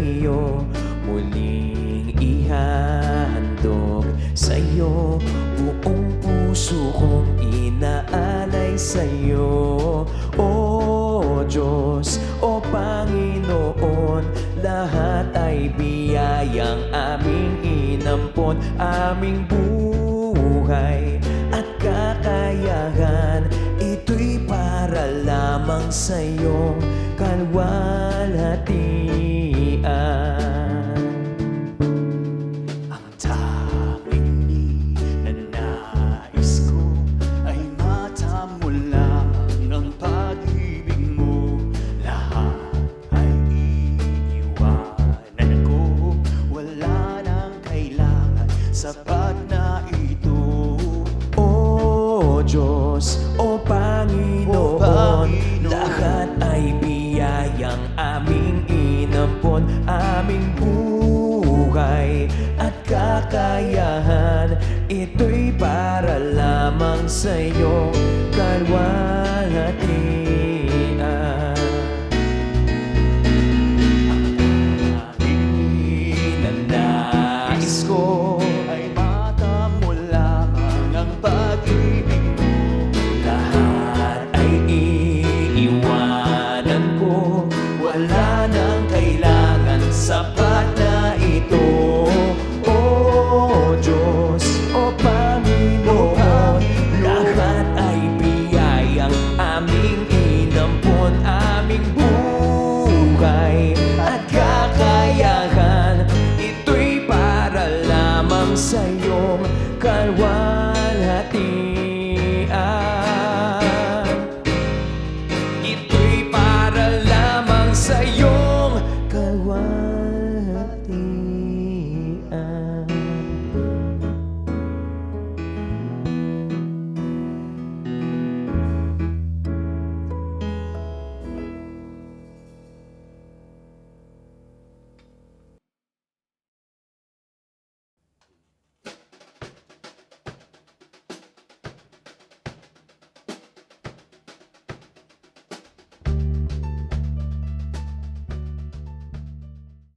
iyo muling ihahandog sa'yo. Buong puso kong inaalay sa'yo. O Diyos, o Panginoon, lahat ay biyayang aming inampon. Aming buhay at kakayahan, ito'y para lamang sa iyong kalwalhatian. Ang tanging ninanais ko ay matamo lang ang pag-ibig mo. Lahat ay iiwanan ko, wala nang kailangan, sapat na ito. O Diyos, o Panginoon, lahat ay biyayang aming inampon. Aming buhay at kakayahan, ito'y para lamang sa iyong kalwalhatian.